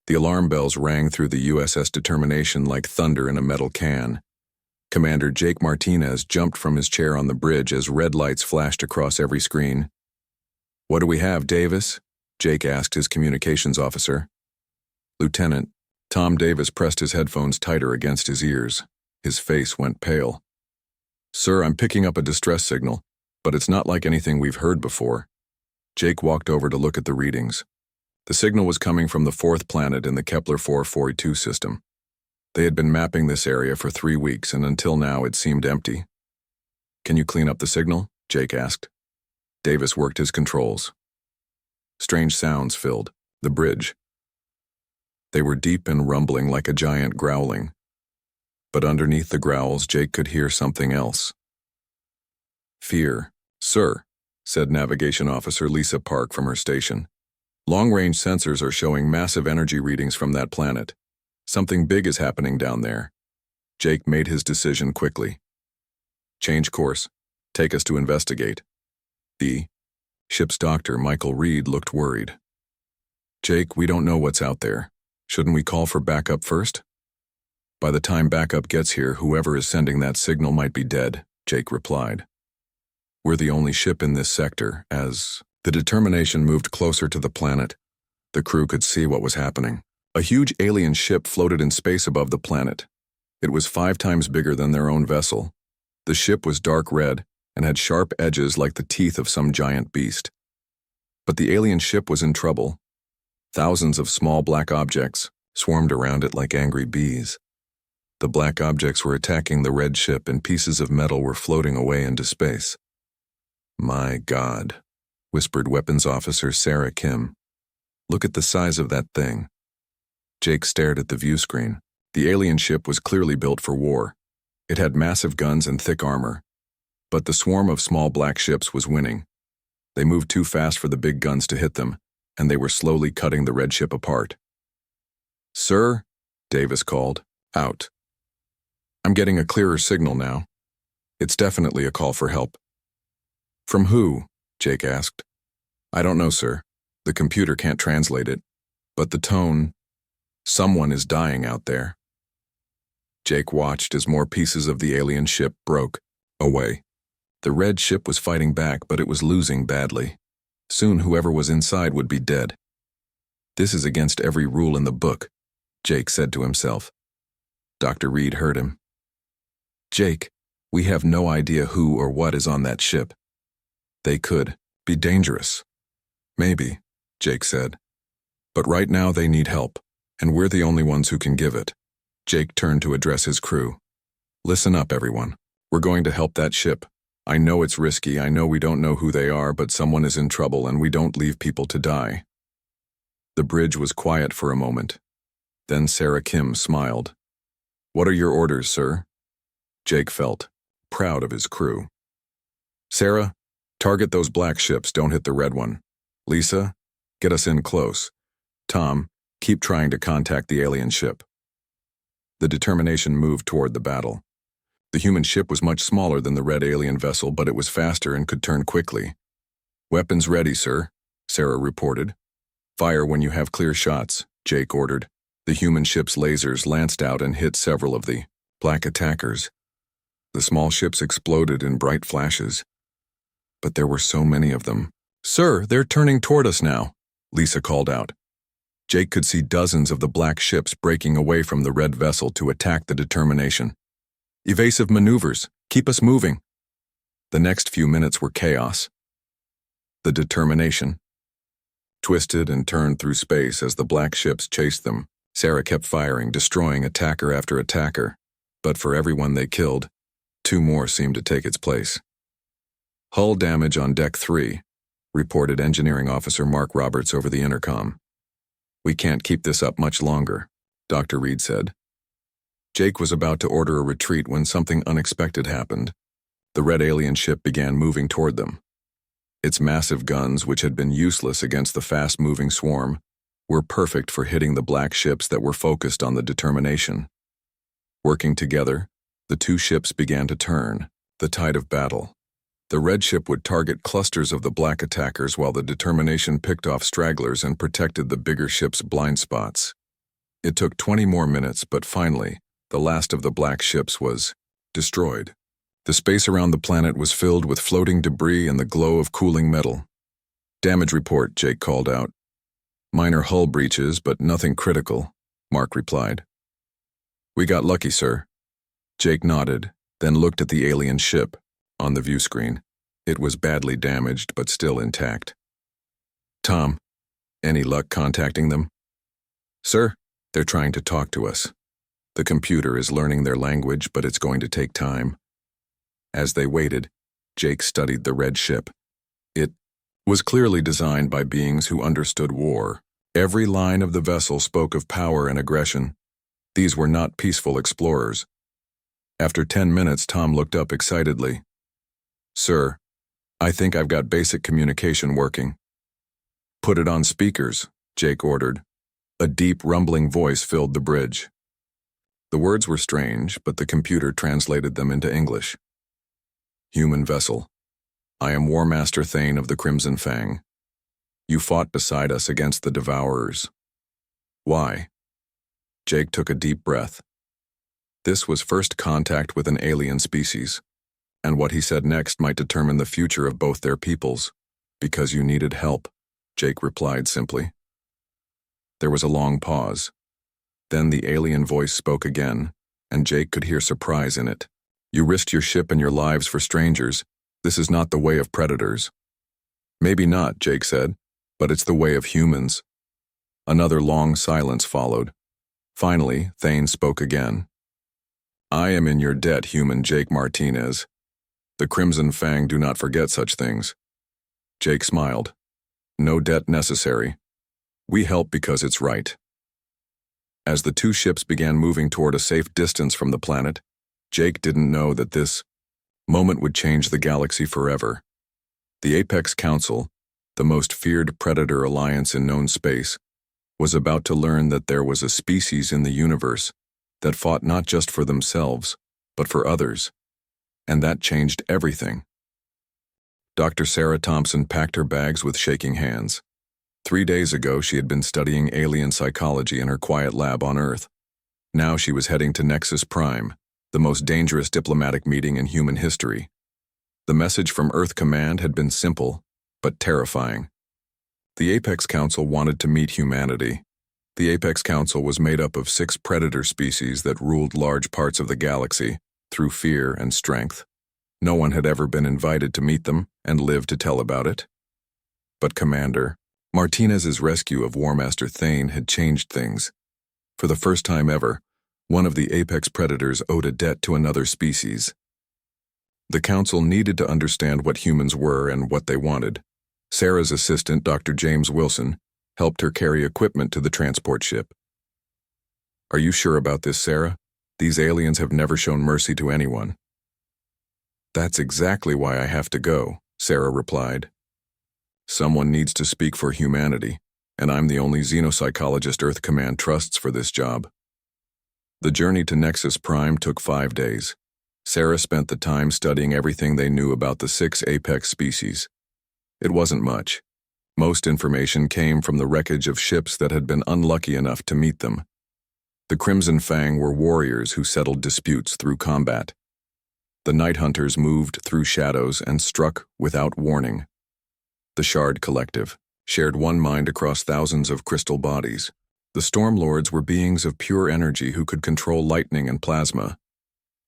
The alarm bells rang through the USS Determination like thunder in a metal can. Commander Jake Martinez jumped from his chair on the bridge as red lights flashed across every screen. "What do we have, Davis?" Jake asked his communications officer. "Lieutenant." Tom Davis pressed his headphones tighter against his ears. His face went pale. "Sir, I'm picking up a distress signal, but it's not like anything we've heard before." Jake walked over to look at the readings. The signal was coming from the fourth planet in the Kepler 442 system. They had been mapping this area for 3 weeks, and until now it seemed empty. "Can you clean up the signal?" Jake asked. Davis worked his controls. Strange sounds filled the bridge. They were deep and rumbling like a giant growling. But underneath the growls, Jake could hear something else. "Fear, sir," said Navigation Officer Lisa Park from her station. "Long-range sensors are showing massive energy readings from that planet. Something big is happening down there." Jake made his decision quickly. "Change course. Take us to investigate." The ship's doctor, Michael Reed, looked worried. "Jake, we don't know what's out there. Shouldn't we call for backup first?" "By the time backup gets here, whoever is sending that signal might be dead," Jake replied. "We're the only ship in this sector." As the Determination moved closer to the planet, the crew could see what was happening. A huge alien ship floated in space above the planet. It was 5 times bigger than their own vessel. The ship was dark red and had sharp edges like the teeth of some giant beast. But the alien ship was in trouble. Thousands of small black objects swarmed around it like angry bees. The black objects were attacking the red ship, and pieces of metal were floating away into space. "My God," whispered Weapons Officer Sarah Kim. "Look at the size of that thing." Jake stared at the view screen. The alien ship was clearly built for war. It had massive guns and thick armor. But the swarm of small black ships was winning. They moved too fast for the big guns to hit them, and they were slowly cutting the red ship apart. "Sir," Davis called. "Out." "I'm getting a clearer signal now. It's definitely a call for help." "From who?" Jake asked. "I don't know, sir. The computer can't translate it. But the tone... Someone is dying out there." Jake watched as more pieces of the alien ship broke away. The red ship was fighting back, but it was losing badly. Soon whoever was inside would be dead. "This is against every rule in the book," Jake said to himself. Dr. Reed heard him. "Jake, we have no idea who or what is on that ship. They could be dangerous." "Maybe," Jake said. "But right now they need help, and we're the only ones who can give it." Jake turned to address his crew. "Listen up, everyone. We're going to help that ship. I know it's risky, I know we don't know who they are, but someone is in trouble and we don't leave people to die." The bridge was quiet for a moment. Then Sarah Kim smiled. "What are your orders, sir?" Jake felt proud of his crew. "Sarah, target those black ships, don't hit the red one. Lisa, get us in close. Tom, keep trying to contact the alien ship." The Determination moved toward the battle. The human ship was much smaller than the red alien vessel, but it was faster and could turn quickly. "Weapons ready, sir," Sarah reported. "Fire when you have clear shots," Jake ordered. The human ship's lasers lanced out and hit several of the black attackers. The small ships exploded in bright flashes. But there were so many of them. "Sir, they're turning toward us now," Lisa called out. Jake could see dozens of the black ships breaking away from the red vessel to attack the Determination. "Evasive maneuvers. Keep us moving." The next few minutes were chaos. The Determination twisted and turned through space as the black ships chased them. Sarah kept firing, destroying attacker after attacker. But for everyone they killed, 2 more seemed to take its place. "Hull damage on Deck 3, reported Engineering Officer Mark Roberts over the intercom. "We can't keep this up much longer," Dr. Reed said. Jake was about to order a retreat when something unexpected happened. The red alien ship began moving toward them. Its massive guns, which had been useless against the fast-moving swarm, were perfect for hitting the black ships that were focused on the Determination. Working together, the 2 ships began to turn the tide of battle. The red ship would target clusters of the black attackers while the Determination picked off stragglers and protected the bigger ship's blind spots. It took 20 more minutes, but finally, the last of the black ships was destroyed. The space around the planet was filled with floating debris and the glow of cooling metal. "Damage report," Jake called out. "Minor hull breaches, but nothing critical," Mark replied. "We got lucky, sir." Jake nodded, then looked at the alien ship on the view screen. It was badly damaged, but still intact. "Tom, any luck contacting them?" "Sir, they're trying to talk to us. The computer is learning their language, but it's going to take time." As they waited, Jake studied the red ship. It was clearly designed by beings who understood war. Every line of the vessel spoke of power and aggression. These were not peaceful explorers. After 10 minutes, Tom looked up excitedly. "Sir, I think I've got basic communication working." "Put it on speakers," Jake ordered. A deep, rumbling voice filled the bridge. The words were strange, but the computer translated them into English. "Human vessel. I am War Master Thane of the Crimson Fang. You fought beside us against the Devourers. Why?" Jake took a deep breath. This was first contact with an alien species, and what he said next might determine the future of both their peoples. "Because you needed help," Jake replied simply. There was a long pause. Then the alien voice spoke again, and Jake could hear surprise in it. "You risked your ship and your lives for strangers. This is not the way of predators." "Maybe not," Jake said, "but it's the way of humans." Another long silence followed. Finally, Thane spoke again. "I am in your debt, human Jake Martinez. The Crimson Fang do not forget such things." Jake smiled. "No debt necessary. We help because it's right." As the two ships began moving toward a safe distance from the planet, Jake didn't know that this moment would change the galaxy forever. The Apex Council, the most feared predator alliance in known space, was about to learn that there was a species in the universe that fought not just for themselves, but for others. And that changed everything. Dr. Sarah Thompson packed her bags with shaking hands. 3 days ago, she had been studying alien psychology in her quiet lab on Earth. Now she was heading to Nexus Prime, the most dangerous diplomatic meeting in human history. The message from Earth Command had been simple, but terrifying. The Apex Council wanted to meet humanity. The Apex Council was made up of 6 predator species that ruled large parts of the galaxy through fear and strength. No one had ever been invited to meet them and live to tell about it. But Commander Martinez's rescue of War Master Thane had changed things. For the first time ever, one of the apex predators owed a debt to another species. The council needed to understand what humans were and what they wanted. Sarah's assistant, Dr. James Wilson, helped her carry equipment to the transport ship. "Are you sure about this, Sarah? These aliens have never shown mercy to anyone." "That's exactly why I have to go," Sarah replied. "Someone needs to speak for humanity, and I'm the only xenopsychologist Earth Command trusts for this job." The journey to Nexus Prime took 5 days. Sarah spent the time studying everything they knew about the 6 apex species. It wasn't much. Most information came from the wreckage of ships that had been unlucky enough to meet them. The Crimson Fang were warriors who settled disputes through combat. The Night Hunters moved through shadows and struck without warning. The Shard Collective shared one mind across thousands of crystal bodies. The Stormlords were beings of pure energy who could control lightning and plasma.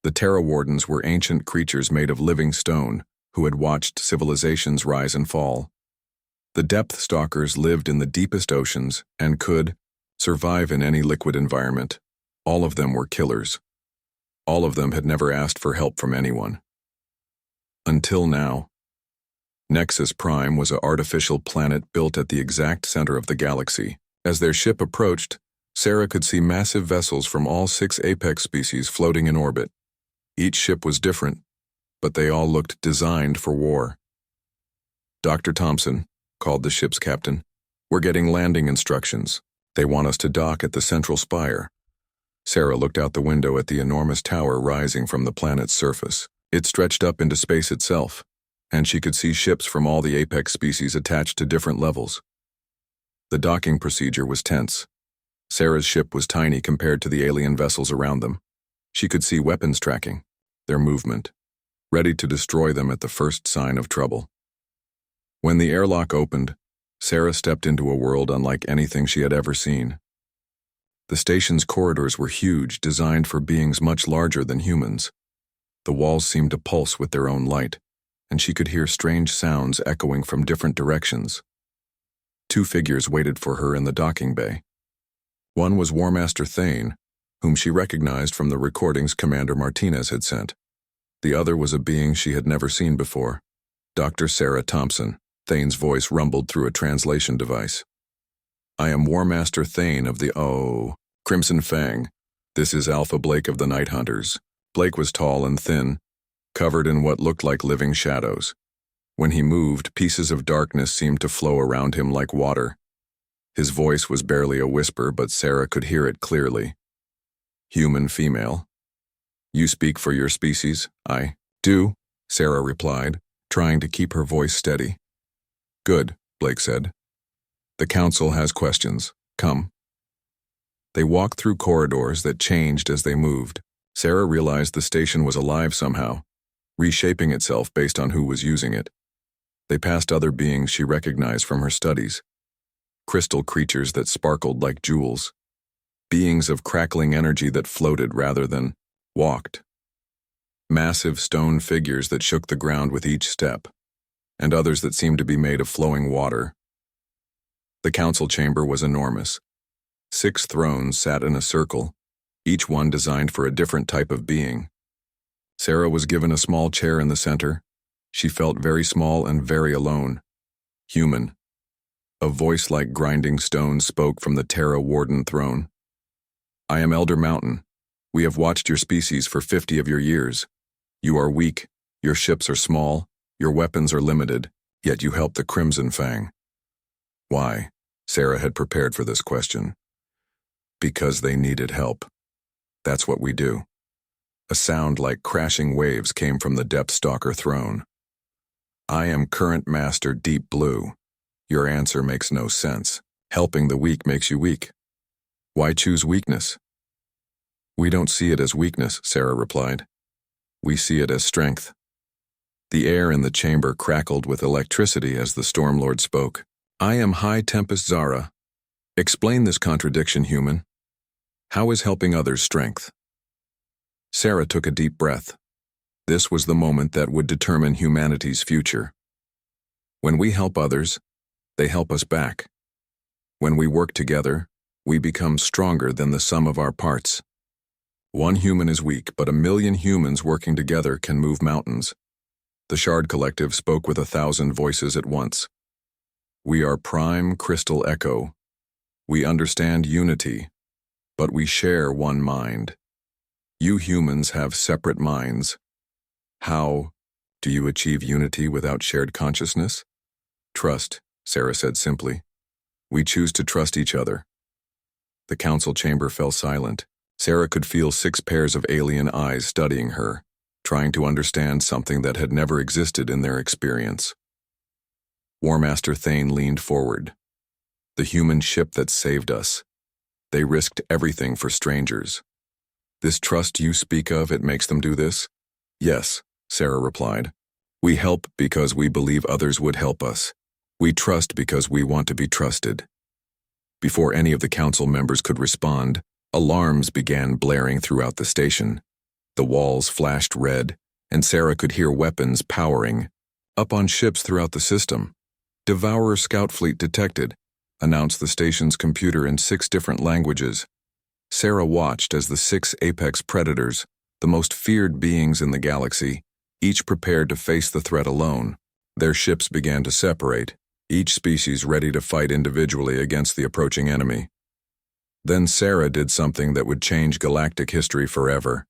The Terra Wardens were ancient creatures made of living stone who had watched civilizations rise and fall. The Depth Stalkers lived in the deepest oceans and could survive in any liquid environment. All of them were killers. All of them had never asked for help from anyone. Until now. Nexus Prime was an artificial planet built at the exact center of the galaxy. As their ship approached, Sarah could see massive vessels from all 6 apex species floating in orbit. Each ship was different, but they all looked designed for war. "Dr. Thompson," called the ship's captain, "we're getting landing instructions. They want us to dock at the central spire." Sarah looked out the window at the enormous tower rising from the planet's surface. It stretched up into space itself, and she could see ships from all the apex species attached to different levels. The docking procedure was tense. Sarah's ship was tiny compared to the alien vessels around them. She could see weapons tracking, their movement, ready to destroy them at the first sign of trouble. When the airlock opened, Sarah stepped into a world unlike anything she had ever seen. The station's corridors were huge, designed for beings much larger than humans. The walls seemed to pulse with their own light, and she could hear strange sounds echoing from different directions. Two figures waited for her in the docking bay. One was War Master Thane, whom she recognized from the recordings Commander Martinez had sent. The other was a being she had never seen before, Dr. Sarah Thompson. Thane's voice rumbled through a translation device. "I am War Master Thane of the Crimson Fang. This is Alpha Blake of the Night Hunters." Blake was tall and thin, covered in what looked like living shadows. When he moved, pieces of darkness seemed to flow around him like water. His voice was barely a whisper, but Sarah could hear it clearly. "Human female. You speak for your species?" "I do," Sarah replied, trying to keep her voice steady. "Good," Blake said. "The council has questions. Come." They walked through corridors that changed as they moved. Sarah realized the station was alive somehow, reshaping itself based on who was using it. They passed other beings she recognized from her studies. Crystal creatures that sparkled like jewels. Beings of crackling energy that floated rather than walked. Massive stone figures that shook the ground with each step, and others that seemed to be made of flowing water. The council chamber was enormous. 6 thrones sat in a circle, each one designed for a different type of being. Sarah was given a small chair in the center. She felt very small and very alone. Human. A voice like grinding stone spoke from the Terra Warden throne. "I am Elder Mountain. We have watched your species for 50 of your years. You are weak, your ships are small, your weapons are limited, yet you help the Crimson Fang." Why? Sarah had prepared for this question. Because they needed help. That's what we do. A sound like crashing waves came from the Depthstalker throne. "I am Current Master Deep Blue. Your answer makes no sense. Helping the weak makes you weak. Why choose weakness?" "We don't see it as weakness," Sarah replied. "We see it as strength." The air in the chamber crackled with electricity as the Stormlord spoke. "I am High Tempest Zara. Explain this contradiction, human. How is helping others strength?" Sarah took a deep breath. This was the moment that would determine humanity's future. When we help others, they help us back. When we work together, we become stronger than the sum of our parts. One human is weak, but 1,000,000 humans working together can move mountains. The Shard Collective spoke with 1,000 voices at once. "We are Prime Crystal Echo. We understand unity, but we share one mind. You humans have separate minds. How do you achieve unity without shared consciousness?" "Trust," Sarah said simply. "We choose to trust each other." The council chamber fell silent. Sarah could feel 6 pairs of alien eyes studying her, trying to understand something that had never existed in their experience. War Master Thane leaned forward. "The human ship that saved us. They risked everything for strangers. This trust you speak of, it makes them do this?" "Yes," Sarah replied. "We help because we believe others would help us. We trust because we want to be trusted." Before any of the council members could respond, alarms began blaring throughout the station. The walls flashed red, and Sarah could hear weapons powering up on ships throughout the system. "Devourer Scout Fleet detected," announced the station's computer in 6 different languages. Sarah watched as the 6 apex predators, the most feared beings in the galaxy, each prepared to face the threat alone. Their ships began to separate, each species ready to fight individually against the approaching enemy. Then Sarah did something that would change galactic history forever.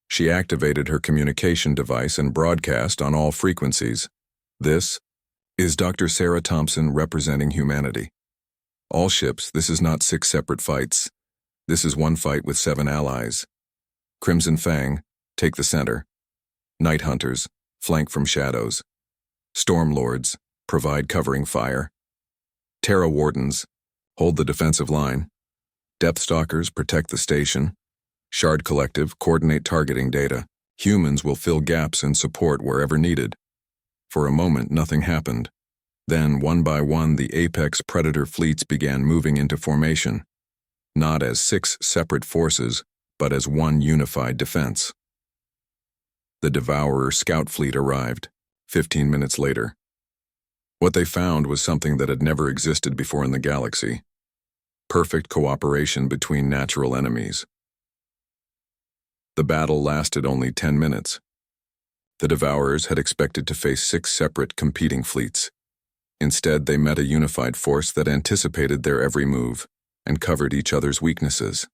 She activated her communication device and broadcast on all frequencies. "This is Dr. Sarah Thompson representing humanity. All ships, this is not 6 separate fights. This is one fight with 7 allies. Crimson Fang, take the center. Night Hunters, flank from shadows. Stormlords, provide covering fire. Terra Wardens, hold the defensive line. Depth stalkers protect the station. Shard Collective coordinate targeting data. Humans will fill gaps and support wherever needed. For a moment, nothing happened. Then, one by one, the apex predator fleets began moving into formation, not as 6 separate forces, but as one unified defense. The Devourer scout fleet arrived, 15 minutes later. What they found was something that had never existed before in the galaxy: perfect cooperation between natural enemies. The battle lasted only 10 minutes. The Devourers had expected to face 6 separate competing fleets. Instead, they met a unified force that anticipated their every move and covered each other's weaknesses.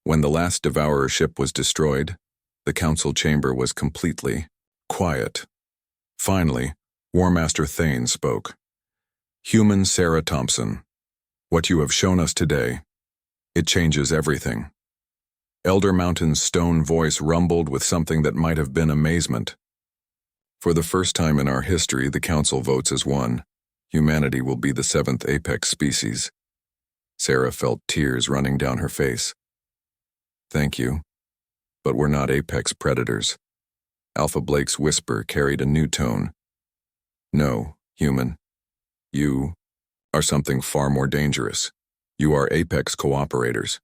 When the last Devourer ship was destroyed, the council chamber was completely quiet. Finally, War Master Thane spoke. "Human Sarah Thompson, what you have shown us today, it changes everything." Elder Mountain's stone voice rumbled with something that might have been amazement. For the first time in our history, the Council votes as one. Humanity will be the 7th apex species. Sarah felt tears running down her face. "Thank you, but we're not apex predators." Alpha Blake's whisper carried a new tone. "No, human. You are something far more dangerous. You are apex cooperators.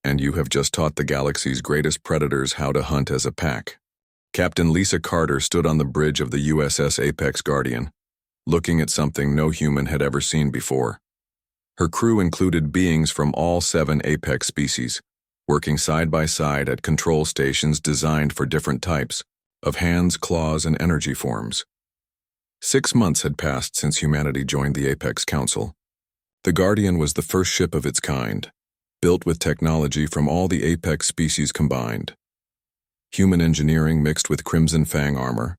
And you have just taught the galaxy's greatest predators how to hunt as a pack." Captain Lisa Carter stood on the bridge of the USS Apex Guardian, looking at something no human had ever seen before. Her crew included beings from all 7 apex species, working side by side at control stations designed for different types of hands, claws, and energy forms. 6 months had passed since humanity joined the Apex Council. The Guardian was the first ship of its kind, built with technology from all the apex species combined. Human engineering mixed with Crimson Fang armor,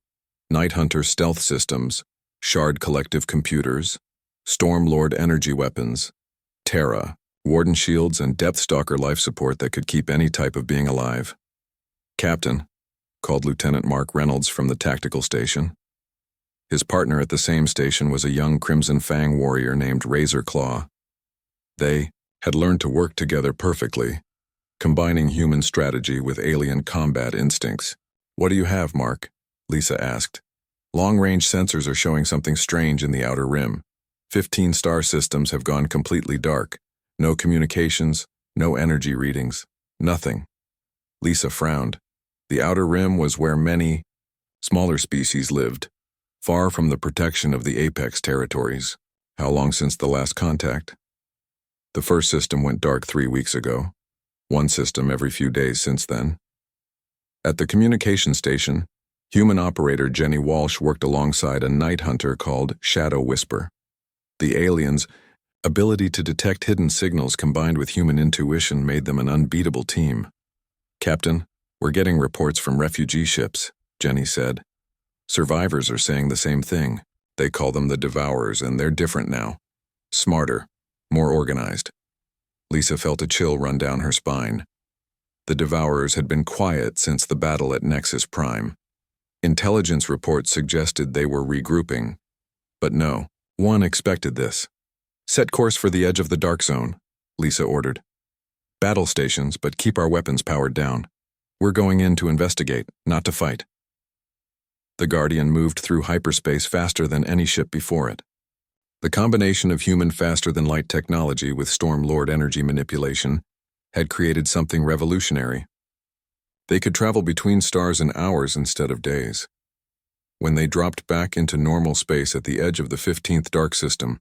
Night Hunter stealth systems, Shard Collective computers, Stormlord energy weapons, Terra, Warden shields, and Depth Stalker life support that could keep any type of being alive. "Captain," called Lieutenant Mark Reynolds from the tactical station. His partner at the same station was a young Crimson Fang warrior named Razor Claw. They had learned to work together perfectly, combining human strategy with alien combat instincts. "What do you have, Mark?" Lisa asked. "Long-range sensors are showing something strange in the outer rim. 15 star systems have gone completely dark. No communications, no energy readings, nothing." Lisa frowned. The outer rim was where many smaller species lived, far from the protection of the apex territories. "How long since the last contact?" "The first system went dark 3 weeks ago. One system every few days since then." At the communication station, human operator Jenny Walsh worked alongside a night hunter called Shadow Whisper. The aliens' ability to detect hidden signals combined with human intuition made them an unbeatable team. "Captain, we're getting reports from refugee ships," Jenny said. "Survivors are saying the same thing. They call them the Devourers, and they're different now. Smarter, more organized." Lisa felt a chill run down her spine. The Devourers had been quiet since the battle at Nexus Prime. Intelligence reports suggested they were regrouping. But no, one expected this. "Set course for the edge of the Dark Zone," Lisa ordered. "Battle stations, but keep our weapons powered down. We're going in to investigate, not to fight." The Guardian moved through hyperspace faster than any ship before it. The combination of human faster-than-light technology with Stormlord energy manipulation had created something revolutionary. They could travel between stars in hours instead of days. When they dropped back into normal space at the edge of the 15th Dark System,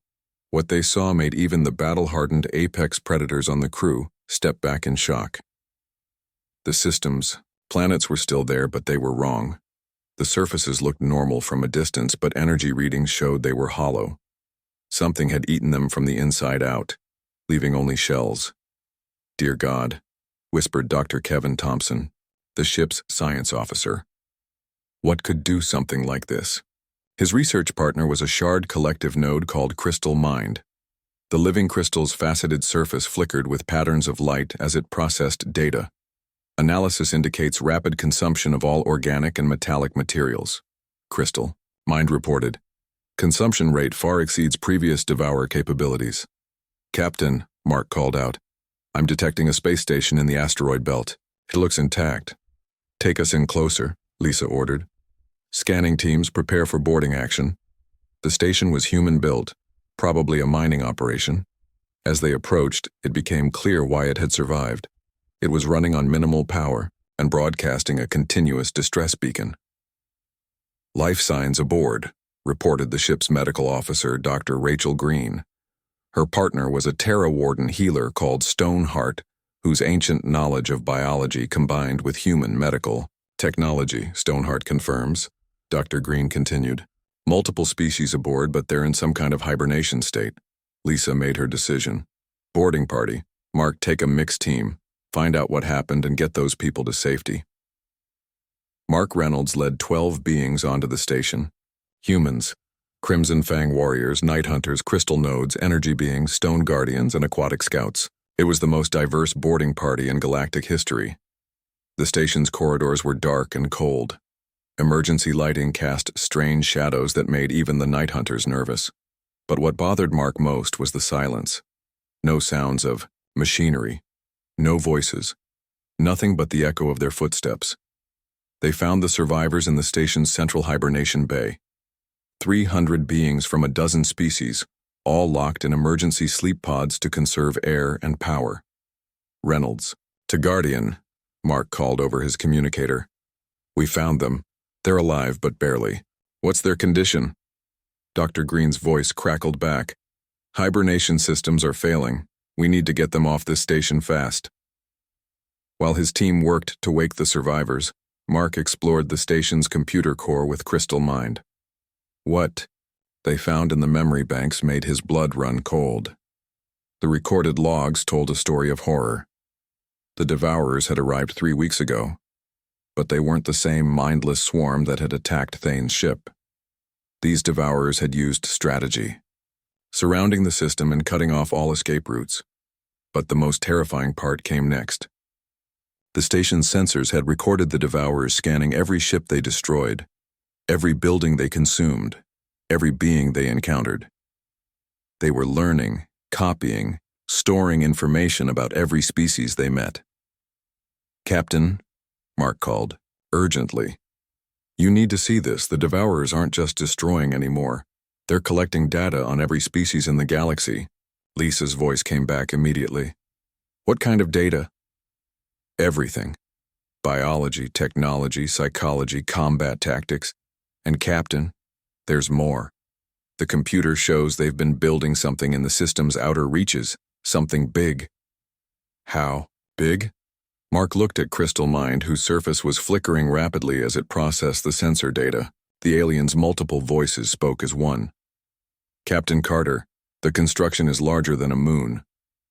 what they saw made even the battle-hardened apex predators on the crew step back in shock. The systems, planets were still there, but they were wrong. The surfaces looked normal from a distance, but energy readings showed they were hollow. Something had eaten them from the inside out, leaving only shells. "Dear God," whispered Dr. Kevin Thompson, the ship's science officer. What could do something like this? His research partner was a Shard Collective node called Crystal Mind. The living crystal's faceted surface flickered with patterns of light as it processed data. Analysis indicates rapid consumption of all organic and metallic materials. Crystal, Mind reported. Consumption rate far exceeds previous Devourer capabilities. "Captain," Mark called out, I'm detecting a space station in the asteroid belt. It looks intact. Take us in closer, Lisa ordered. Scanning teams prepare for boarding action. The station was human-built, probably a mining operation. As they approached, it became clear why it had survived. It was running on minimal power and broadcasting a continuous distress beacon. Life signs aboard, reported the ship's medical officer, Dr. Rachel Green. Her partner was a Terra Warden healer called Stoneheart, whose ancient knowledge of biology combined with human medical technology, Stoneheart confirms. Dr. Green continued. Multiple species aboard, but they're in some kind of hibernation state. Lisa made her decision. Boarding party. Mark, take a mixed team. Find out what happened and get those people to safety. Mark Reynolds led 12 beings onto the station. Humans, Crimson Fang warriors, night hunters, crystal nodes, energy beings, stone guardians, and aquatic scouts. It was the most diverse boarding party in galactic history. The station's corridors were dark and cold. Emergency lighting cast strange shadows that made even the night hunters nervous. But what bothered Mark most was the silence. No sounds of machinery. No voices. Nothing but the echo of their footsteps. They found the survivors in the station's central hibernation bay. 300 beings from a dozen species, all locked in emergency sleep pods to conserve air and power. Reynolds. To Guardian, Mark called over his communicator. We found them. They're alive, but barely. What's their condition? Dr. Green's voice crackled back. Hibernation systems are failing. We need to get them off this station fast. While his team worked to wake the survivors, Mark explored the station's computer core with crystal mind. What they found in the memory banks made his blood run cold. The recorded logs told a story of horror. The Devourers had arrived 3 weeks ago, but they weren't the same mindless swarm that had attacked Thane's ship. These Devourers had used strategy, surrounding the system and cutting off all escape routes. But the most terrifying part came next. The station's sensors had recorded the Devourers scanning every ship they destroyed, every building they consumed, every being they encountered. They were learning, copying, storing information about every species they met. Captain, Mark called, urgently. You need to see this. The Devourers aren't just destroying anymore. They're collecting data on every species in the galaxy. Lisa's voice came back immediately. What kind of data? Everything. Biology, technology, psychology, combat tactics. And Captain, there's more. The computer shows they've been building something in the system's outer reaches, something big. How big? Mark looked at Crystal Mind, whose surface was flickering rapidly as it processed the sensor data. The alien's multiple voices spoke as one. Captain Carter, the construction is larger than a moon.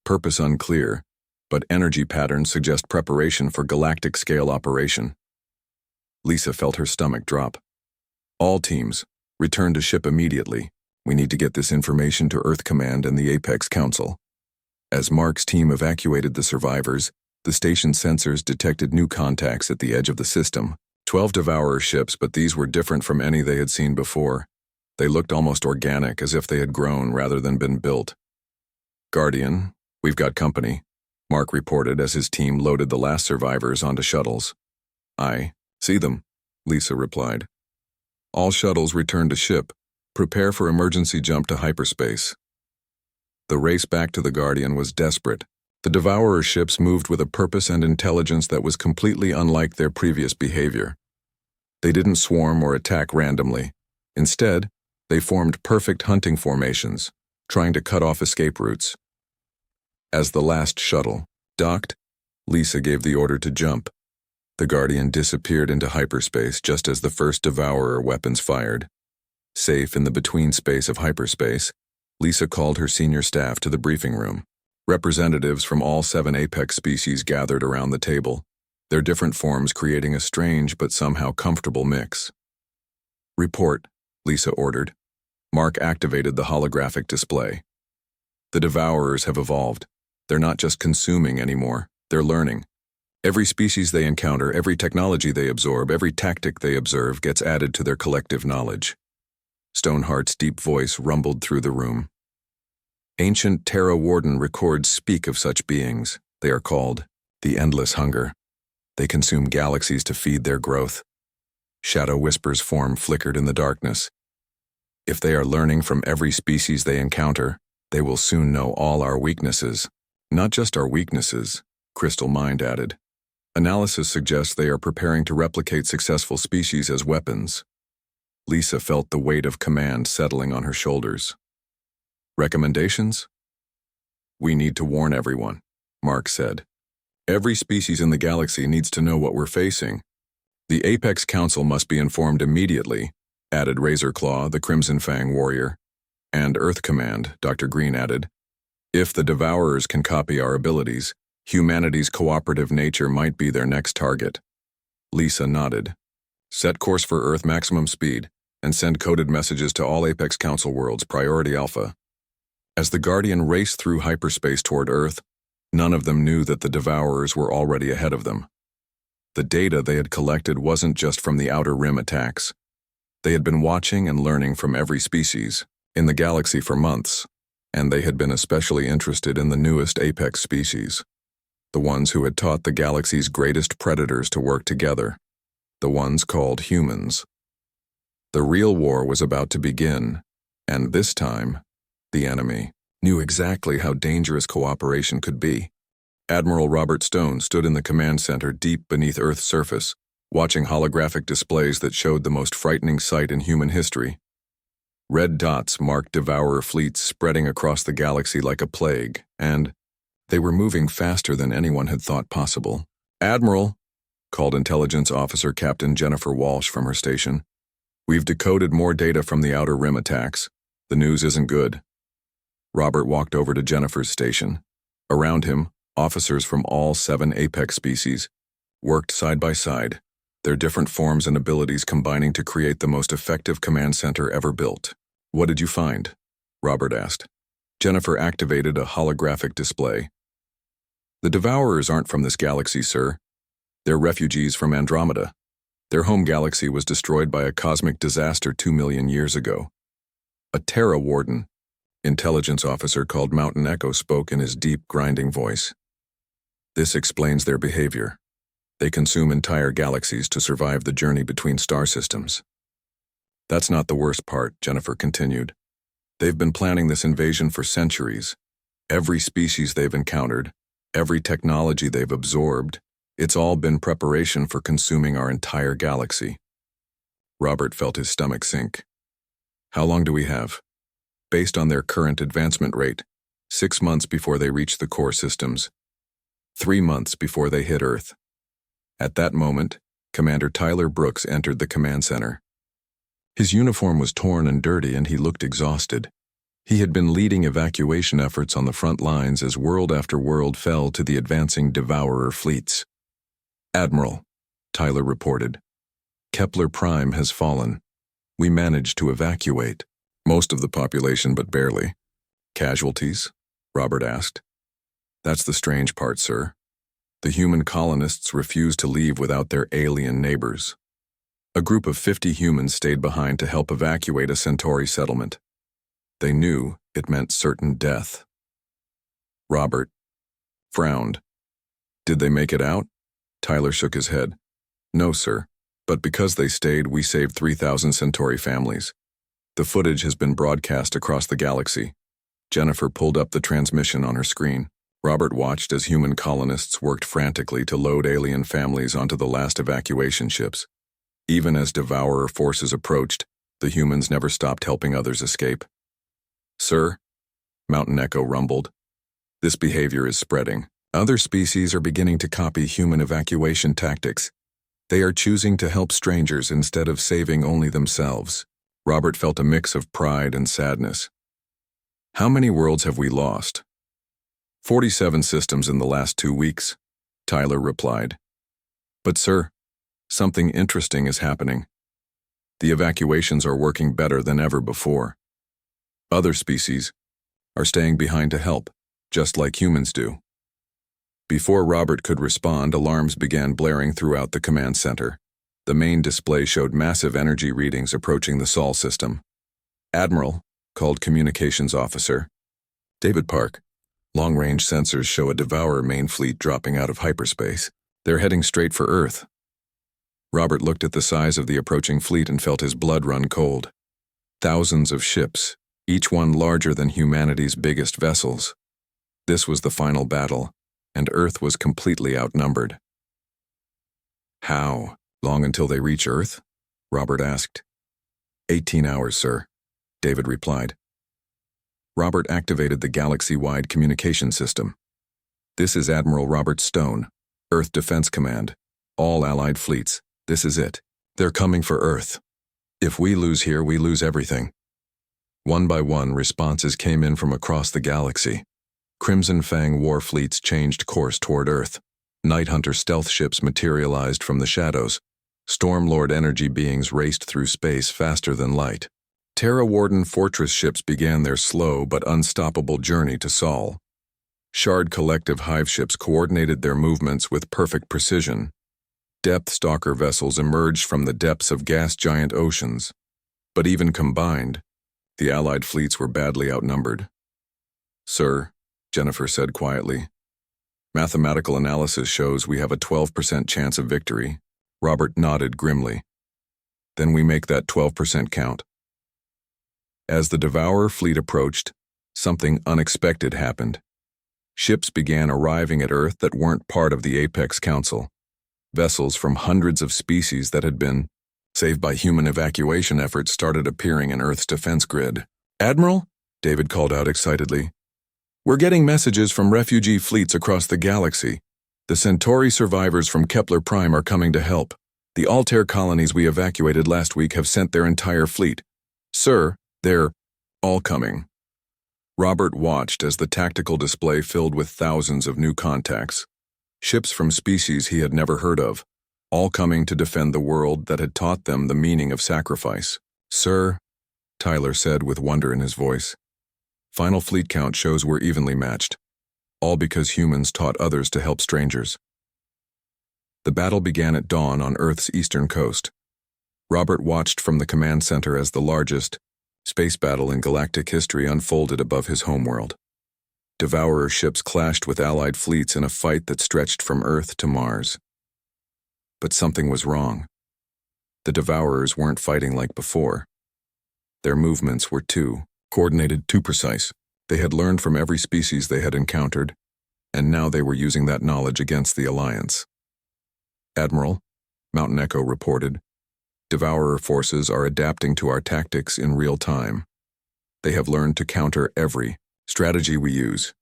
Purpose unclear, but energy patterns suggest preparation for galactic-scale operation. Lisa felt her stomach drop. All teams, return to ship immediately. We need to get this information to Earth Command and the Apex Council. As Mark's team evacuated the survivors, the station's sensors detected new contacts at the edge of the system. 12 Devourer ships, but these were different from any they had seen before. They looked almost organic, as if they had grown rather than been built. Guardian, we've got company, Mark reported as his team loaded the last survivors onto shuttles. I see them, Lisa replied. All shuttles return to ship. Prepare for emergency jump to hyperspace. The race back to the Guardian was desperate. The Devourer ships moved with a purpose and intelligence that was completely unlike their previous behavior. They didn't swarm or attack randomly. Instead, they formed perfect hunting formations, trying to cut off escape routes. As the last shuttle docked, Lisa gave the order to jump. The Guardian disappeared into hyperspace just as the first Devourer weapons fired. Safe in the between space of hyperspace, Lisa called her senior staff to the briefing room. Representatives from all 7 apex species gathered around the table, their different forms creating a strange but somehow comfortable mix. Report, Lisa ordered. Mark activated the holographic display. The Devourers have evolved. They're not just consuming anymore, they're learning. Every species they encounter, every technology they absorb, every tactic they observe gets added to their collective knowledge. Stoneheart's deep voice rumbled through the room. Ancient Terra Warden records speak of such beings. They are called the endless hunger. They consume galaxies to feed their growth. Shadow Whisper's form flickered in the darkness. If they are learning from every species they encounter, they will soon know all our weaknesses. Not just our weaknesses, Crystal Mind added. Analysis suggests they are preparing to replicate successful species as weapons. Lisa felt the weight of command settling on her shoulders. Recommendations? We need to warn everyone, Mark said. Every species in the galaxy needs to know what we're facing. The Apex Council must be informed immediately, added Razorclaw, the Crimson Fang warrior. And Earth Command, Dr. Green added. If the Devourers can copy our abilities, humanity's cooperative nature might be their next target. Lisa nodded. Set course for Earth maximum speed, and send coded messages to all Apex Council worlds, Priority Alpha. As the Guardian raced through hyperspace toward Earth, none of them knew that the Devourers were already ahead of them. The data they had collected wasn't just from the Outer Rim attacks. They had been watching and learning from every species in the galaxy for months, and they had been especially interested in the newest Apex species, the ones who had taught the galaxy's greatest predators to work together, the ones called humans. The real war was about to begin, and this time, the enemy knew exactly how dangerous cooperation could be. Admiral Robert Stone stood in the command center deep beneath Earth's surface, watching holographic displays that showed the most frightening sight in human history. Red dots marked Devourer fleets spreading across the galaxy like a plague, and they were moving faster than anyone had thought possible. "Admiral," called Intelligence Officer Captain Jennifer Walsh from her station, "we've decoded more data from the Outer Rim attacks. The news isn't good." Robert walked over to Jennifer's station. Around him, officers from all 7 Apex species worked side by side, their different forms and abilities combining to create the most effective command center ever built. "What did you find?" Robert asked. Jennifer activated a holographic display. "The Devourers aren't from this galaxy, sir. They're refugees from Andromeda. Their home galaxy was destroyed by a cosmic disaster 2 million years ago." A Terra Warden, intelligence officer called Mountain Echo, spoke in his deep, grinding voice. "This explains their behavior. They consume entire galaxies to survive the journey between star systems." "That's not the worst part," Jennifer continued. "They've been planning this invasion for centuries. Every species they've encountered, every technology they've absorbed, it's all been preparation for consuming our entire galaxy." Robert felt his stomach sink. "How long do we have?" "Based on their current advancement rate, 6 months before they reach the core systems. 3 months before they hit Earth." At that moment, Commander Tyler Brooks entered the command center. His uniform was torn and dirty, and he looked exhausted. He had been leading evacuation efforts on the front lines as world after world fell to the advancing Devourer fleets. "Admiral," Tyler reported, "Kepler Prime has fallen. We managed to evacuate most of the population, but barely." "Casualties?" Robert asked. "That's the strange part, sir. The human colonists refused to leave without their alien neighbors. A group of 50 humans stayed behind to help evacuate a Centauri settlement. They knew it meant certain death." Robert frowned. "Did they make it out?" Tyler shook his head. "No, sir. But because they stayed, we saved 3,000 Centauri families. The footage has been broadcast across the galaxy." Jennifer pulled up the transmission on her screen. Robert watched as human colonists worked frantically to load alien families onto the last evacuation ships. Even as Devourer forces approached, the humans never stopped helping others escape. "Sir," Mountain Echo rumbled, "this behavior is spreading. Other species are beginning to copy human evacuation tactics. They are choosing to help strangers instead of saving only themselves." Robert felt a mix of pride and sadness. "How many worlds have we lost?" 47 systems in the last 2 weeks, Tyler replied. "But sir, something interesting is happening. The evacuations are working better than ever before. Other species are staying behind to help, just like humans do." Before Robert could respond, alarms began blaring throughout the command center. The main display showed massive energy readings approaching the Sol system. "Admiral," called Communications Officer David Park, Long-range sensors show a Devourer main fleet dropping out of hyperspace. They're heading straight for Earth. Robert looked at the size of the approaching fleet and felt his blood run cold. Thousands of ships, each one larger than humanity's biggest vessels. This was the final battle, and Earth was completely outnumbered. How long until they reach Earth? Robert asked. 18 hours, sir, David replied. Robert activated the galaxy-wide communication system. This is Admiral Robert Stone, Earth Defense Command. All Allied fleets, this is it. They're coming for Earth. If we lose here, we lose everything. One by one, responses came in from across the galaxy. Crimson Fang war fleets changed course toward Earth. Night Hunter stealth ships materialized from the shadows. Stormlord energy beings raced through space faster than light. Terra Warden fortress ships began their slow but unstoppable journey to Sol. Shard Collective hive ships coordinated their movements with perfect precision. Depth Stalker vessels emerged from the depths of gas giant oceans. But even combined, the Allied fleets were badly outnumbered. Sir, Jennifer said quietly, mathematical analysis shows we have a 12% chance of victory. Robert nodded grimly. Then we make that 12% count. As the Devourer fleet approached, something unexpected happened. Ships began arriving at Earth that weren't part of the Apex Council. Vessels from hundreds of species that had been saved by human evacuation efforts started appearing in Earth's defense grid. Admiral? David called out excitedly. We're getting messages from refugee fleets across the galaxy. The Centauri survivors from Kepler Prime are coming to help. The Altair colonies we evacuated last week have sent their entire fleet. Sir, they're all coming. Robert watched as the tactical display filled with thousands of new contacts. Ships from species he had never heard of, all coming to defend the world that had taught them the meaning of sacrifice. Sir, Tyler said with wonder in his voice, final fleet count shows we're evenly matched, all because humans taught others to help strangers. The battle began at dawn on Earth's eastern coast. Robert watched from the command center as the largest space battle in galactic history unfolded above his homeworld. Devourer ships clashed with Allied fleets in a fight that stretched from Earth to Mars. But something was wrong. The Devourers weren't fighting like before. Their movements were too coordinated, too precise. They had learned from every species they had encountered, and now they were using that knowledge against the Alliance. Admiral, Mountain Echo reported, Devourer forces are adapting to our tactics in real time. They have learned to counter every strategy we use.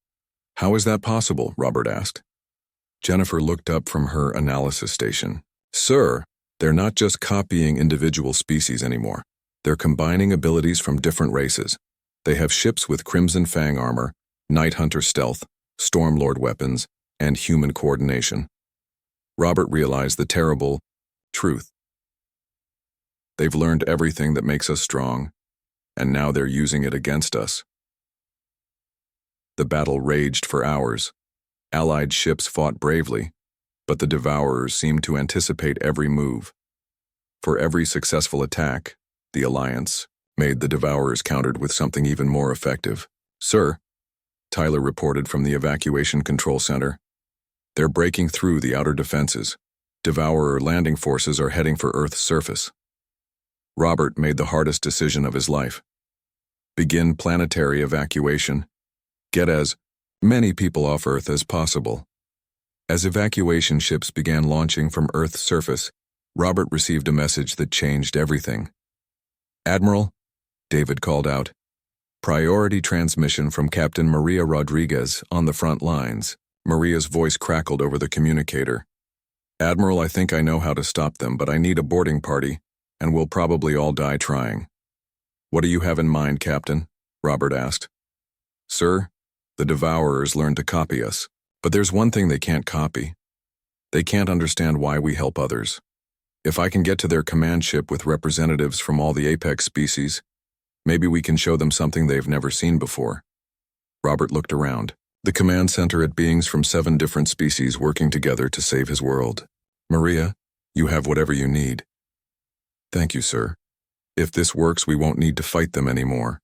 How is that possible? Robert asked. Jennifer looked up from her analysis station. Sir, they're not just copying individual species anymore. They're combining abilities from different races. They have ships with Crimson Fang armor, Night Hunter stealth, Stormlord weapons, and human coordination. Robert realized the terrible truth. They've learned everything that makes us strong, and now they're using it against us. The battle raged for hours. Allied ships fought bravely, but the Devourers seemed to anticipate every move. For every successful attack, the Alliance made the Devourers countered with something even more effective. Sir, Tyler reported from the evacuation control center. They're breaking through the outer defenses. Devourer landing forces are heading for Earth's surface. Robert made the hardest decision of his life. Begin planetary evacuation. Get as many people off Earth as possible. As evacuation ships began launching from Earth's surface, Robert received a message that changed everything. Admiral, David called out. Priority transmission from Captain Maria Rodriguez on the front lines. Maria's voice crackled over the communicator. Admiral, I think I know how to stop them, but I need a boarding party, and we'll probably all die trying. What do you have in mind, Captain? Robert asked. Sir, the Devourers learned to copy us, but there's one thing they can't copy. They can't understand why we help others. If I can get to their command ship with representatives from all the apex species, maybe we can show them something they've never seen before. Robert looked around. The command center had beings from 7 different species working together to save his world. Maria, you have whatever you need. Thank you, sir. If this works, we won't need to fight them anymore.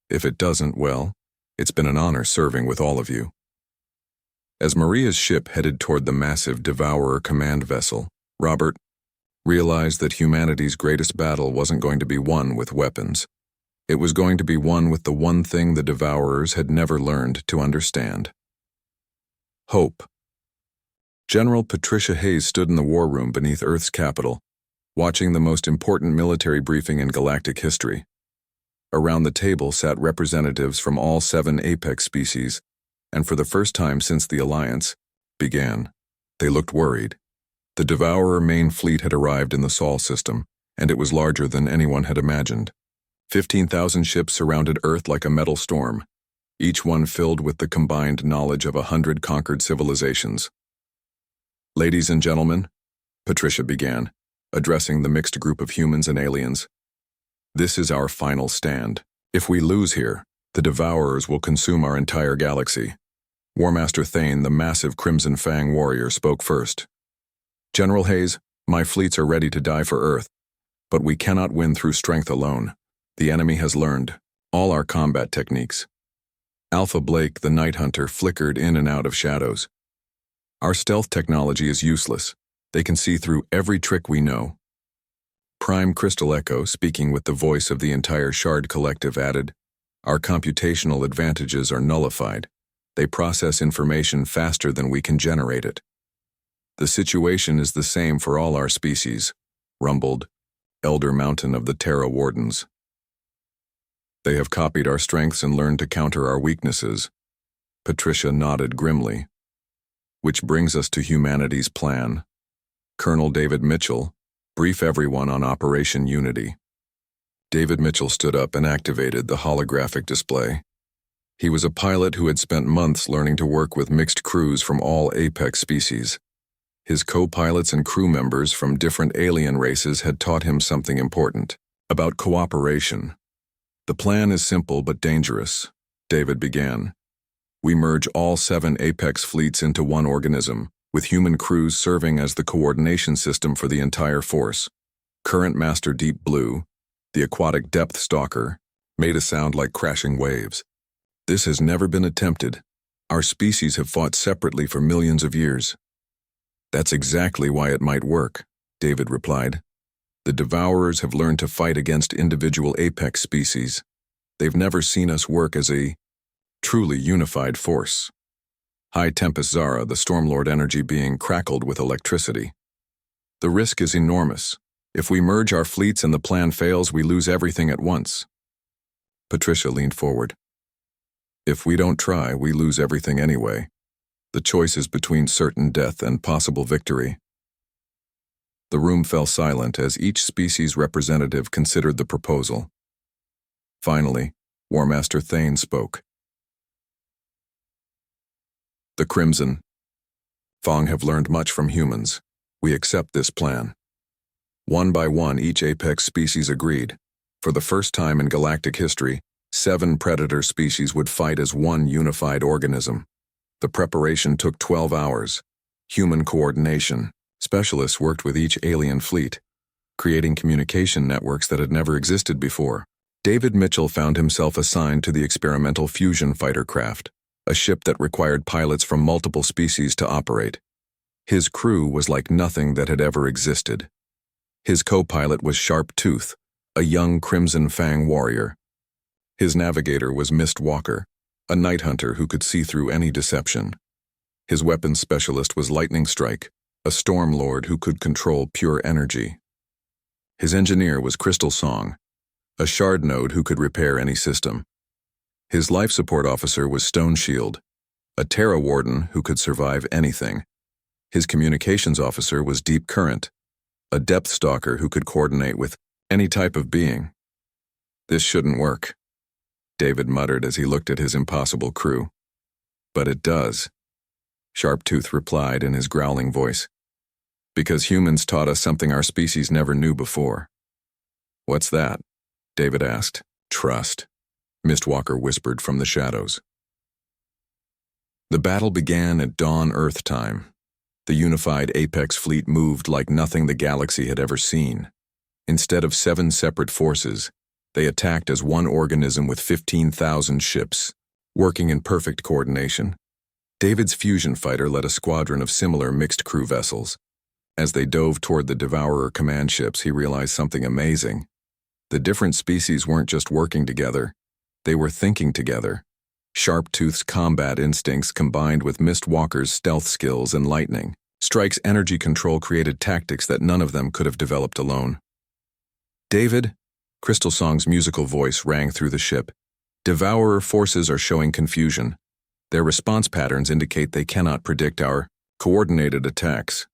If it doesn't, well, it's been an honor serving with all of you. As Maria's ship headed toward the massive Devourer command vessel, Robert realized that humanity's greatest battle wasn't going to be won with weapons. It was going to be won with the one thing the Devourers had never learned to understand: hope. General Patricia Hayes stood in the war room beneath Earth's capital, watching the most important military briefing in galactic history. Around the table sat representatives from all 7 apex species, and for the first time since the Alliance began, they looked worried. The Devourer main fleet had arrived in the Sol system, and it was larger than anyone had imagined. 15,000 ships surrounded Earth like a metal storm, each one filled with the combined knowledge of 100 conquered civilizations. "Ladies and gentlemen," Patricia began, addressing the mixed group of humans and aliens, "this is our final stand. If we lose here, the Devourers will consume our entire galaxy." War Master Thane, the massive Crimson Fang warrior, spoke first. "General Hayes, my fleets are ready to die for Earth, but we cannot win through strength alone. The enemy has learned all our combat techniques." Alpha Blake, the Night Hunter, flickered in and out of shadows. "Our stealth technology is useless. They can see through every trick we know." Prime Crystal Echo, speaking with the voice of the entire Shard Collective, added, "Our computational advantages are nullified. They process information faster than we can generate it." "The situation is the same for all our species," rumbled Elder Mountain of the Terra Wardens. "They have copied our strengths and learned to counter our weaknesses." Patricia nodded grimly. "Which brings us to humanity's plan. Colonel David Mitchell, brief everyone on Operation Unity." David Mitchell stood up and activated the holographic display. He was a pilot who had spent months learning to work with mixed crews from all apex species. His co-pilots and crew members from different alien races had taught him something important about cooperation. "The plan is simple but dangerous," David began. "We merge all 7 apex fleets into one organism, with human crews serving as the coordination system for the entire force." Current Master Deep Blue, the aquatic depth stalker, made a sound like crashing waves. "This has never been attempted. Our species have fought separately for millions of years." "That's exactly why it might work," David replied. "The Devourers have learned to fight against individual apex species. They've never seen us work as a truly unified force." High Tempest Zara, the Stormlord energy being, crackled with electricity. "The risk is enormous. If we merge our fleets and the plan fails, we lose everything at once." Patricia leaned forward. "If we don't try, we lose everything anyway. The choice is between certain death and possible victory." The room fell silent as each species representative considered the proposal. Finally, War Master Thane spoke. "The Crimson Fang have learned much from humans. We accept this plan." One by one, each apex species agreed. For the first time in galactic history, 7 predator species would fight as one unified organism. The preparation took 12 hours. Human coordination. Specialists worked with each alien fleet, creating communication networks that had never existed before. David Mitchell found himself assigned to the experimental fusion fighter craft, a ship that required pilots from multiple species to operate. His crew was like nothing that had ever existed. His co-pilot was Sharp Tooth, a young Crimson Fang warrior. His navigator was Mist Walker, a night hunter who could see through any deception. His weapons specialist was Lightning Strike, a storm lord who could control pure energy. His engineer was Crystal Song, a shard node who could repair any system. His life support officer was Stone Shield, a Terra Warden who could survive anything. His communications officer was Deep Current, a depth stalker who could coordinate with any type of being. "This shouldn't work," David muttered as he looked at his impossible crew. "But it does," Sharptooth replied in his growling voice. "Because humans taught us something our species never knew before." "What's that?" David asked. "Trust," Mistwalker whispered from the shadows. The battle began at dawn Earth time. The unified Apex fleet moved like nothing the galaxy had ever seen. Instead of 7 separate forces, they attacked as one organism with 15,000 ships, working in perfect coordination. David's fusion fighter led a squadron of similar mixed crew vessels. As they dove toward the Devourer command ships, he realized something amazing. The different species weren't just working together, they were thinking together. Sharptooth's combat instincts combined with Mistwalker's stealth skills and lightning. Strike's energy control created tactics that none of them could have developed alone. David, Crystal Song's musical voice rang through the ship. Devourer forces are showing confusion. Their response patterns indicate they cannot predict our coordinated attacks.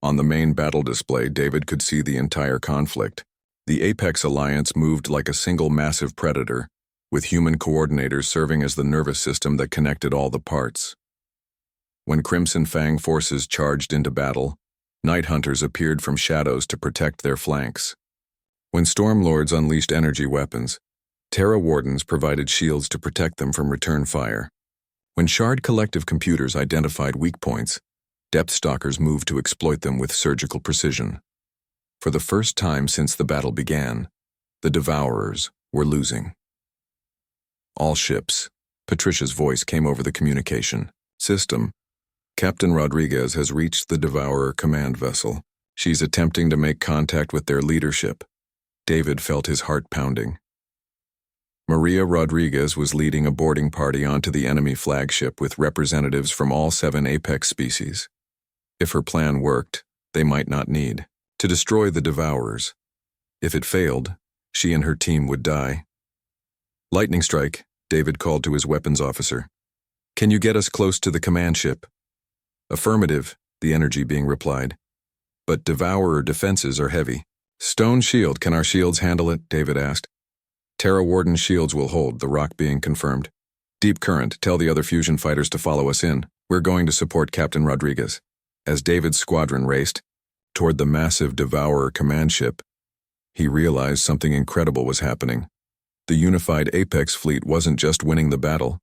On the main battle display, David could see the entire conflict. The Apex Alliance moved like a single massive predator, with human coordinators serving as the nervous system that connected all the parts. When Crimson Fang forces charged into battle, Night Hunters appeared from shadows to protect their flanks. When Stormlords unleashed energy weapons, Terra Wardens provided shields to protect them from return fire. When Shard Collective computers identified weak points, Depth Stalkers moved to exploit them with surgical precision. For the first time since the battle began, the Devourers were losing. All ships. Patricia's voice came over the communication system. Captain Rodriguez has reached the Devourer command vessel. She's attempting to make contact with their leadership. David felt his heart pounding. Maria Rodriguez was leading a boarding party onto the enemy flagship with representatives from all 7 apex species. If her plan worked, they might not need to destroy the Devourers. If it failed, she and her team would die. Lightning strike, David called to his weapons officer. Can you get us close to the command ship? Affirmative, the energy being replied. But Devourer defenses are heavy. Stone shield, can our shields handle it? David asked. Terra Warden shields will hold, the rock being confirmed. Deep current, tell the other fusion fighters to follow us in. We're going to support Captain Rodriguez. As David's squadron raced toward the massive Devourer command ship, he realized something incredible was happening. The unified Apex fleet wasn't just winning the battle,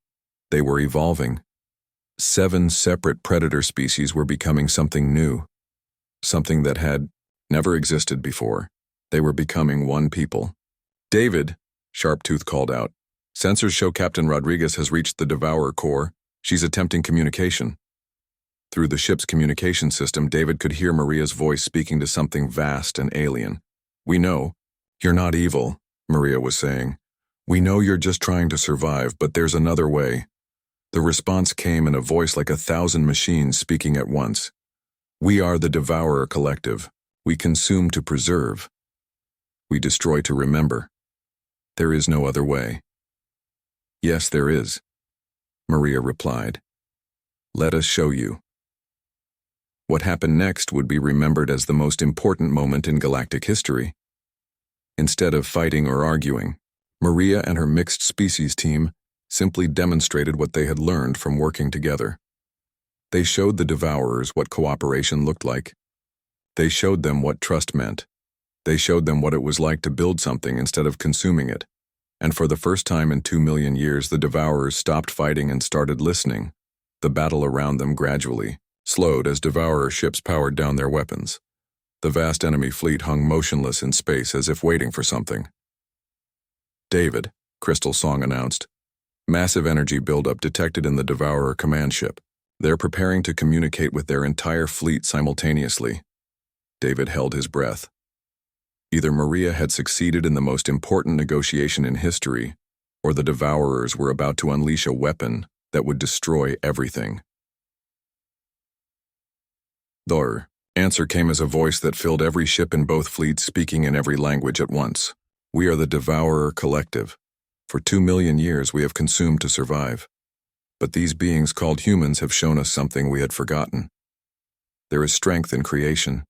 they were evolving. 7 separate predator species were becoming something new, something that had never existed before. They were becoming one people. David, Sharptooth called out. Sensors show Captain Rodriguez has reached the Devourer core. She's attempting communication. Through the ship's communication system, David could hear Maria's voice speaking to something vast and alien. We know. You're not evil, Maria was saying. We know you're just trying to survive, but there's another way. The response came in a voice like 1,000 machines speaking at once. We are the Devourer Collective. We consume to preserve. We destroy to remember. There is no other way. Yes, there is, Maria replied. Let us show you. What happened next would be remembered as the most important moment in galactic history. Instead of fighting or arguing, Maria and her mixed species team simply demonstrated what they had learned from working together. They showed the Devourers what cooperation looked like. They showed them what trust meant. They showed them what it was like to build something instead of consuming it. And for the first time in 2 million years, the Devourers stopped fighting and started listening. The battle around them gradually slowed as Devourer ships powered down their weapons. The vast enemy fleet hung motionless in space as if waiting for something. David, Crystal Song announced. Massive energy buildup detected in the Devourer command ship. They're preparing to communicate with their entire fleet simultaneously. David held his breath. Either Maria had succeeded in the most important negotiation in history, or the Devourers were about to unleash a weapon that would destroy everything. The answer came as a voice that filled every ship in both fleets, speaking in every language at once. We are the Devourer Collective. For 2 million years we have consumed to survive. But these beings called humans have shown us something we had forgotten. There is strength in creation.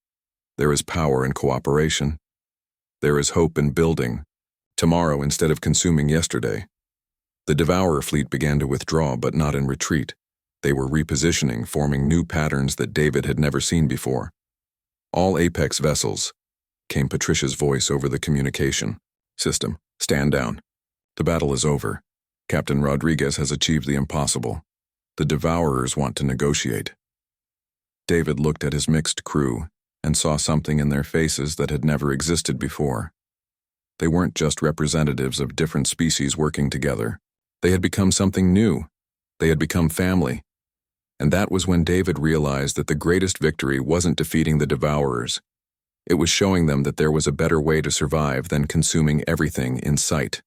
There is power in cooperation. There is hope in building tomorrow instead of consuming yesterday. The Devourer fleet began to withdraw, but not in retreat. They were repositioning, forming new patterns that David had never seen before. All Apex vessels, came Patricia's voice over the communication system. Stand down. The battle is over. Captain Rodriguez has achieved the impossible. The Devourers want to negotiate. David looked at his mixed crew and saw something in their faces that had never existed before. They weren't just representatives of different species working together. They had become something new. They had become family. And that was when David realized that the greatest victory wasn't defeating the Devourers. It was showing them that there was a better way to survive than consuming everything in sight.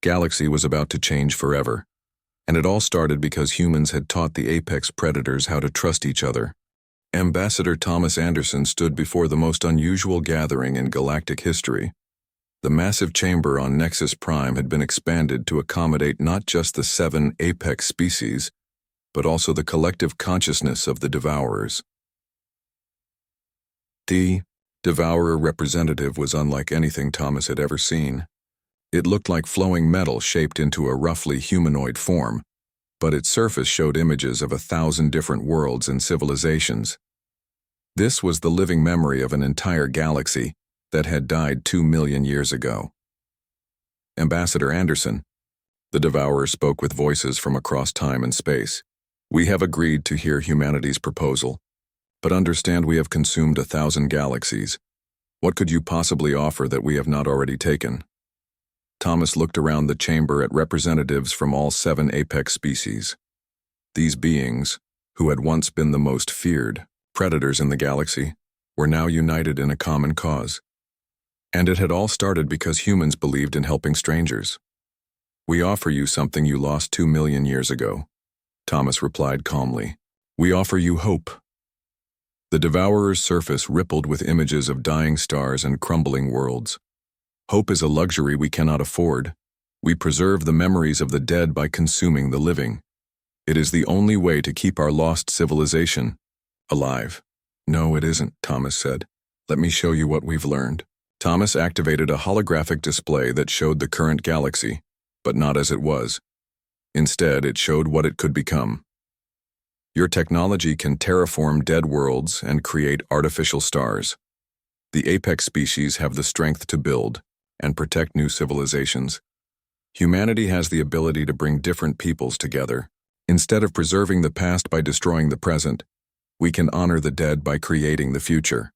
Galaxy was about to change forever, and it all started because humans had taught the apex predators how to trust each other. Ambassador Thomas Anderson stood before the most unusual gathering in galactic history. The massive chamber on Nexus Prime had been expanded to accommodate not just the 7 apex species, but also the collective consciousness of the Devourers. The Devourer representative was unlike anything Thomas had ever seen. It looked like flowing metal shaped into a roughly humanoid form, but its surface showed images of 1,000 different worlds and civilizations. This was the living memory of an entire galaxy that had died 2 million years ago. Ambassador Anderson, the Devourer spoke with voices from across time and space. We have agreed to hear humanity's proposal, but understand we have consumed 1,000 galaxies. What could you possibly offer that we have not already taken? Thomas looked around the chamber at representatives from all 7 apex species. These beings, who had once been the most feared predators in the galaxy, were now united in a common cause. And it had all started because humans believed in helping strangers. We offer you something you lost 2 million years ago, Thomas replied calmly. We offer you hope. The Devourer's surface rippled with images of dying stars and crumbling worlds. Hope is a luxury we cannot afford. We preserve the memories of the dead by consuming the living. It is the only way to keep our lost civilization alive. No, it isn't, Thomas said. Let me show you what we've learned. Thomas activated a holographic display that showed the current galaxy, but not as it was. Instead, it showed what it could become. Your technology can terraform dead worlds and create artificial stars. The apex species have the strength to build and protect new civilizations. Humanity has the ability to bring different peoples together. Instead of preserving the past by destroying the present, we can honor the dead by creating the future.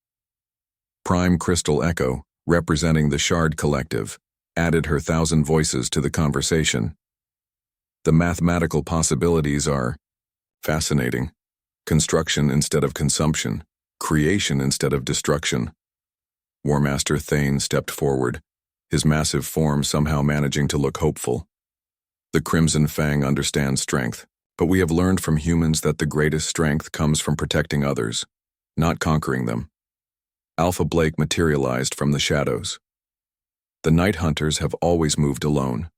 Prime Crystal Echo, representing the Shard Collective, added her 1,000 voices to the conversation. The mathematical possibilities are fascinating. Construction instead of consumption, creation instead of destruction. War Master Thane stepped forward, his massive form somehow managing to look hopeful. The Crimson Fang understands strength, but we have learned from humans that the greatest strength comes from protecting others, not conquering them. Alpha Blake materialized from the shadows. The Night Hunters have always moved alone,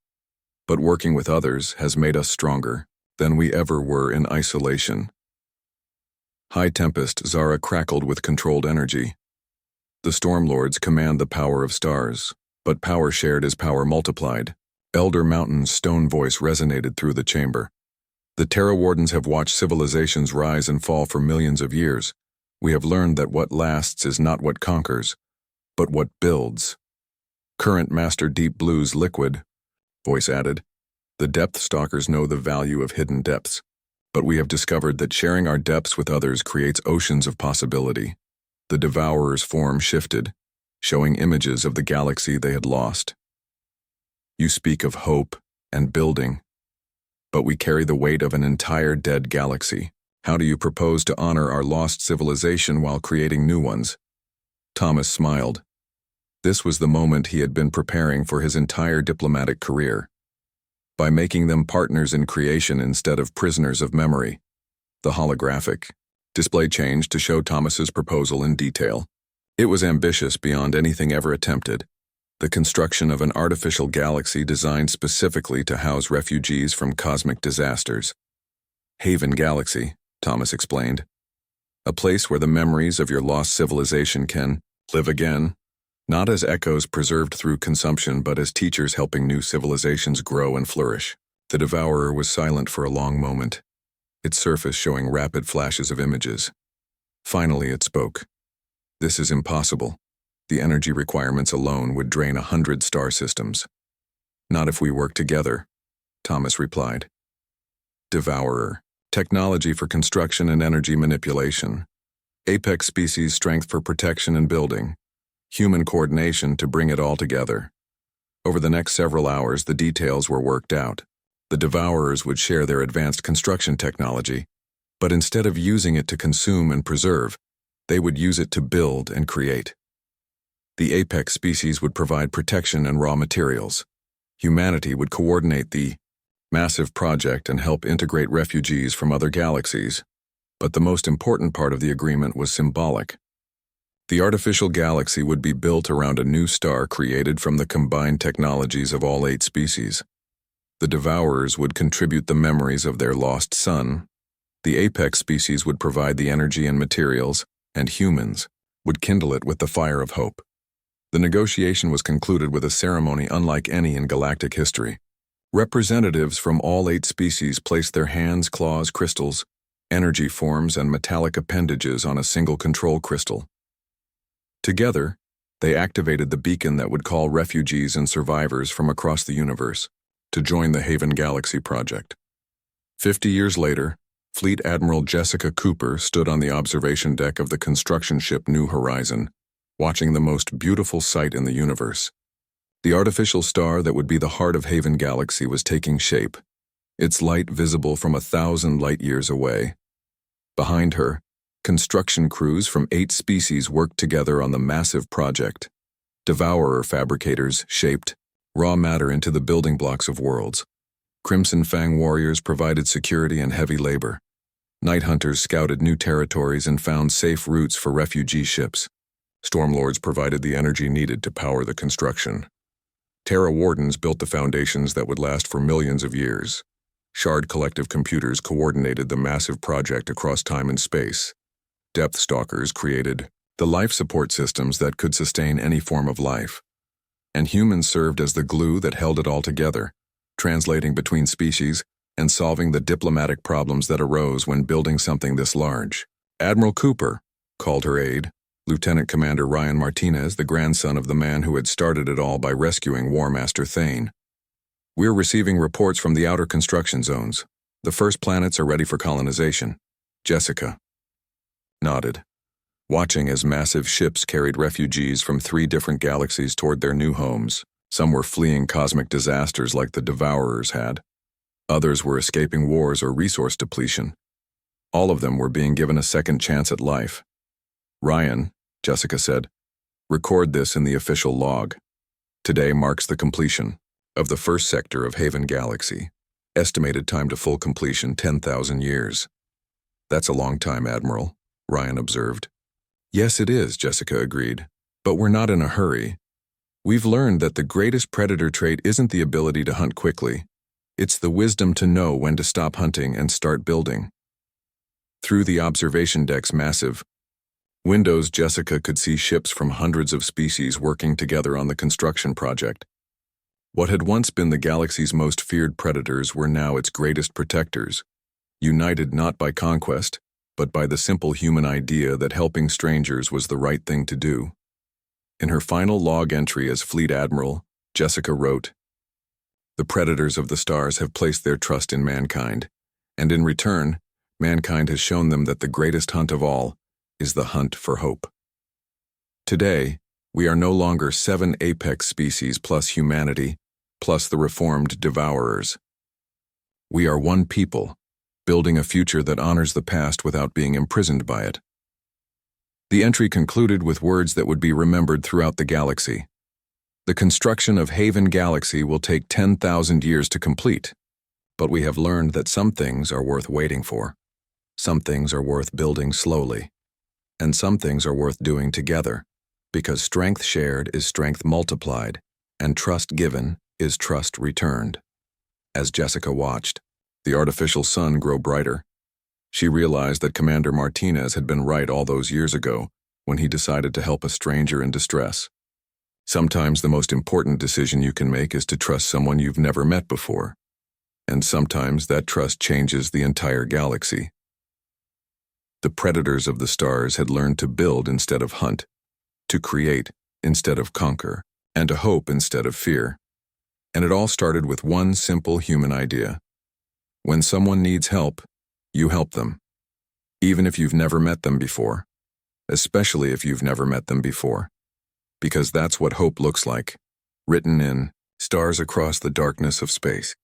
but working with others has made us stronger than we ever were in isolation. High Tempest Zara crackled with controlled energy. The Stormlords command the power of stars, but power shared is power multiplied. Elder Mountain's stone voice resonated through the chamber. The Terra Wardens have watched civilizations rise and fall for millions of years. We have learned that what lasts is not what conquers, but what builds. Current Master Deep Blue's Liquid voice added. The Depth Stalkers know the value of hidden depths, but we have discovered that sharing our depths with others creates oceans of possibility. The Devourer's form shifted, showing images of the galaxy they had lost. You speak of hope and building, but we carry the weight of an entire dead galaxy. How do you propose to honor our lost civilization while creating new ones? Thomas smiled. This was the moment he had been preparing for his entire diplomatic career. By making them partners in creation instead of prisoners of memory. The holographic display changed to show Thomas's proposal in detail. It was ambitious beyond anything ever attempted. The construction of an artificial galaxy designed specifically to house refugees from cosmic disasters. Haven Galaxy, Thomas explained. A place where the memories of your lost civilization can live again, not as echoes preserved through consumption, but as teachers helping new civilizations grow and flourish. The Devourer was silent for a long moment, its surface showing rapid flashes of images. Finally, it spoke. This is impossible. The energy requirements alone would drain 100 star systems. Not if we work together, Thomas replied. Devourer. Technology for construction and energy manipulation. Apex species strength for protection and building. Human coordination to bring it all together. Over the next several hours, the details were worked out. The Devourers would share their advanced construction technology, but instead of using it to consume and preserve, they would use it to build and create. The apex species would provide protection and raw materials. Humanity would coordinate the massive project and help integrate refugees from other galaxies. But the most important part of the agreement was symbolic. The artificial galaxy would be built around a new star created from the combined technologies of all 8 species. The Devourers would contribute the memories of their lost sun. The apex species would provide the energy and materials, and humans would kindle it with the fire of hope. The negotiation was concluded with a ceremony unlike any in galactic history. Representatives from all 8 species placed their hands, claws, crystals, energy forms, and metallic appendages on a single control crystal. Together, they activated the beacon that would call refugees and survivors from across the universe to join the Haven Galaxy project. 50 years later, Fleet Admiral Jessica Cooper stood on the observation deck of the construction ship New Horizon, watching the most beautiful sight in the universe. The artificial star that would be the heart of Haven Galaxy was taking shape, its light visible from 1,000 light-years away. Behind her, construction crews from 8 species worked together on the massive project. Devourer fabricators shaped raw matter into the building blocks of worlds. Crimson Fang warriors provided security and heavy labor. Night hunters scouted new territories and found safe routes for refugee ships. Stormlords provided the energy needed to power the construction. Terra Wardens built the foundations that would last for millions of years. Shard collective computers coordinated the massive project across time and space. Depth Stalkers created the life support systems that could sustain any form of life. And humans served as the glue that held it all together, translating between species and solving the diplomatic problems that arose when building something this large. Admiral Cooper called her aide, Lieutenant Commander Ryan Martinez, the grandson of the man who had started it all by rescuing War Master Thane. We're receiving reports from the outer construction zones. The first planets are ready for colonization. Jessica nodded, watching as massive ships carried refugees from 3 different galaxies toward their new homes. Some were fleeing cosmic disasters like the Devourers had. Others were escaping wars or resource depletion. All of them were being given a second chance at life. Ryan, Jessica said, record this in the official log. Today marks the completion of the first sector of Haven Galaxy. Estimated time to full completion, 10,000 years. That's a long time, Admiral, Ryan observed. Yes, it is, Jessica agreed. But we're not in a hurry. We've learned that the greatest predator trait isn't the ability to hunt quickly. It's the wisdom to know when to stop hunting and start building. Through the observation deck's massive windows, Jessica could see ships from hundreds of species working together on the construction project. What had once been the galaxy's most feared predators were now its greatest protectors, united not by conquest, but by the simple human idea that helping strangers was the right thing to do. In her final log entry as Fleet Admiral, Jessica wrote, "The predators of the stars have placed their trust in mankind, and in return, mankind has shown them that the greatest hunt of all is the hunt for hope. Today, we are no longer 7 apex species plus humanity, plus the reformed Devourers. We are one people, building a future that honors the past without being imprisoned by it." The entry concluded with words that would be remembered throughout the galaxy. The construction of Haven Galaxy will take 10,000 years to complete, but we have learned that some things are worth waiting for. Some things are worth building slowly, and some things are worth doing together, because strength shared is strength multiplied, and trust given is trust returned. As Jessica watched the artificial sun grow brighter, she realized that Commander Martinez had been right all those years ago when he decided to help a stranger in distress. Sometimes the most important decision you can make is to trust someone you've never met before, and sometimes that trust changes the entire galaxy. The predators of the stars had learned to build instead of hunt, to create instead of conquer, and to hope instead of fear. And it all started with one simple human idea. When someone needs help, you help them, even if you've never met them before, especially if you've never met them before, because that's what hope looks like, written in stars across the darkness of space.